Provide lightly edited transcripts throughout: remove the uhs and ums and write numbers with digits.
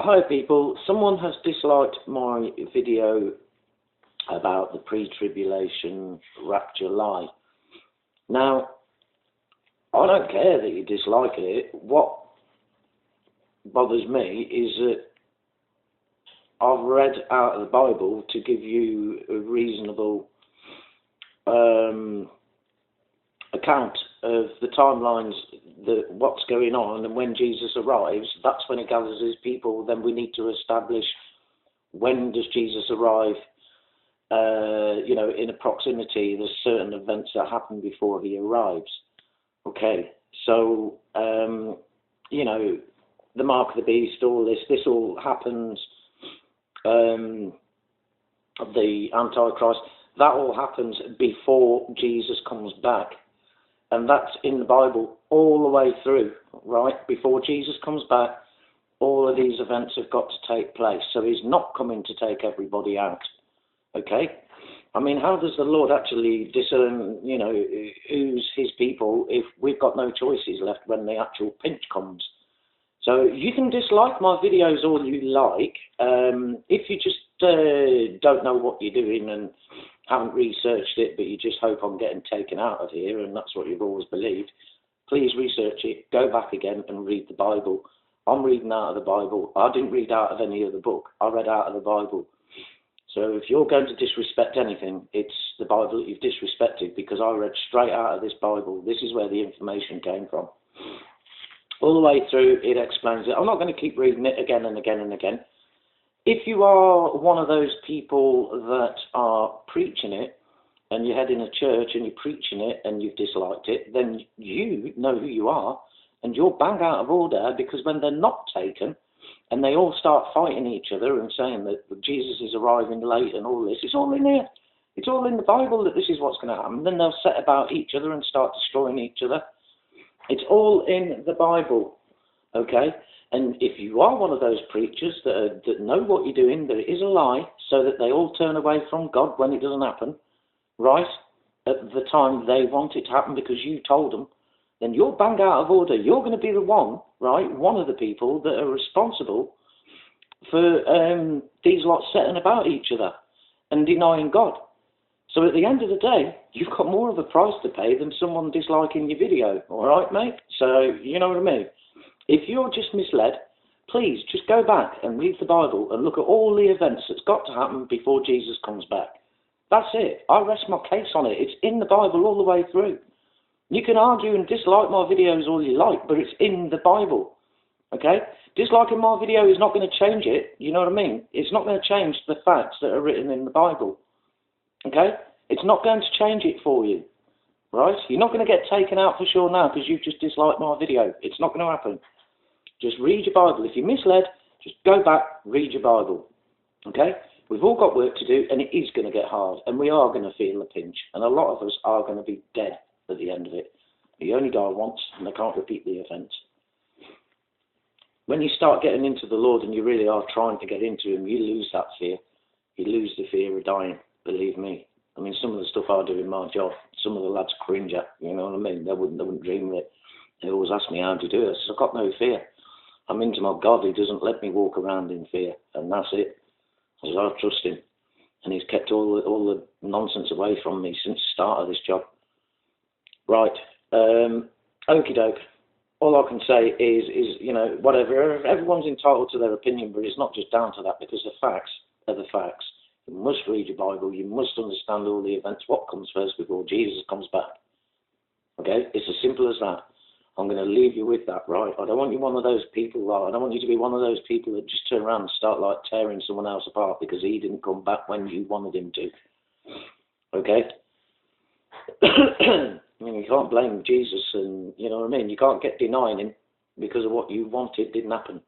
Hi people, someone has disliked my video about the pre-tribulation rapture lie. Now, I don't care that you dislike it. What bothers me is that I've read out of the Bible to give you a reasonable account of the timelines, what's going on, and when Jesus arrives, that's when he gathers his people. Then we need to establish when does Jesus arrive. In a proximity, there's certain events that happen before he arrives. Okay, so the mark of the beast, all this all happens. The Antichrist, that all happens before Jesus comes back. And that's in the Bible all the way through, right? Before Jesus comes back, all of these events have got to take place. So he's not coming to take everybody out, okay? I mean, how does the Lord actually discern, who's his people if we've got no choices left when the actual pinch comes? So you can dislike my videos all you like. If you just don't know what you're doing and haven't researched it, but you just hope I'm getting taken out of here, and that's what you've always believed, please research it, go back again and read the Bible. I'm reading out of the Bible. I didn't read out of any other book. I read out of the Bible. So if you're going to disrespect anything, it's the Bible that you've disrespected, because I read straight out of this Bible. This is where the information came from. All the way through, it explains it. I'm not going to keep reading it again and again and again. If you are one of those people that are preaching it, and you head in a church and you're preaching it and you've disliked it, then you know who you are, and you're bang out of order, because when they're not taken, and they all start fighting each other and saying that Jesus is arriving late and all this, it's all in here. It's all in the Bible that this is what's going to happen. Then they'll set about each other and start destroying each other. It's all in the Bible, okay? And if you are one of those preachers that know what you're doing, that it is a lie, so that they all turn away from God when it doesn't happen, right, at the time they want it to happen because you told them, then you're bang out of order. You're going to be the one, right, one of the people that are responsible for these lots setting about each other and denying God. So at the end of the day, you've got more of a price to pay than someone disliking your video, all right, mate? So, you know what I mean? If you're just misled, please just go back and read the Bible and look at all the events that's got to happen before Jesus comes back. That's it. I rest my case on it. It's in the Bible all the way through. You can argue and dislike my videos all you like, but it's in the Bible, okay? Disliking my video is not going to change it, you know what I mean? It's not going to change the facts that are written in the Bible, okay? It's not going to change it for you, right? You're not going to get taken out for sure now because you've just disliked my video. It's not going to happen. Just read your Bible. If you're misled, just go back, read your Bible, okay? We've all got work to do, and it is going to get hard, and we are going to feel the pinch, and a lot of us are going to be dead at the end of it. You only die once, and they can't repeat the event. When you start getting into the Lord and you really are trying to get into him, you lose that fear. You lose the fear of dying, believe me. I mean, some of the stuff I do in my job, some of the lads cringe at, you know what I mean? They wouldn't dream of it. They always ask me how to do it. I said, I've got no fear. I'm into my God. He doesn't let me walk around in fear, and that's it. I said, I trust him, and he's kept all the nonsense away from me since the start of this job. Right, okie doke. All I can say is whatever. Everyone's entitled to their opinion, but it's not just down to that, because the facts are the facts. You must read your Bible. You must understand all the events. What comes first before Jesus comes back? Okay, it's as simple as that. I'm going to leave you with that, right? I don't want you one of those people, right? I don't want you to be one of those people that just turn around and start like tearing someone else apart because he didn't come back when you wanted him to. Okay? I mean, you can't blame Jesus, and you know what I mean? You can't get denying him because of what you wanted didn't happen.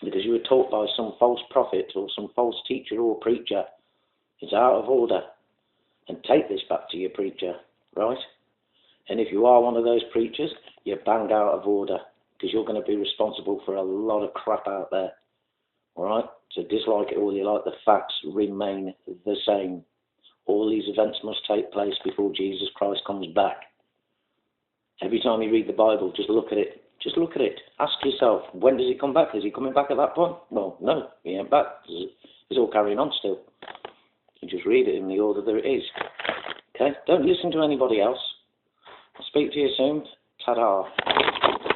Because you were taught by some false prophet or some false teacher or preacher. It's out of order. And take this back to your preacher, right? And if you are one of those preachers, you're bang out of order, because you're going to be responsible for a lot of crap out there. All right? So dislike it all you like. The facts remain the same. All these events must take place before Jesus Christ comes back. Every time you read the Bible, just look at it. Just look at it. Ask yourself, when does he come back? Is he coming back at that point? Well, no, he ain't back. It's all carrying on still. You just read it in the order that it is. Okay? Don't listen to anybody else. I'll speak to you soon. Ta-da.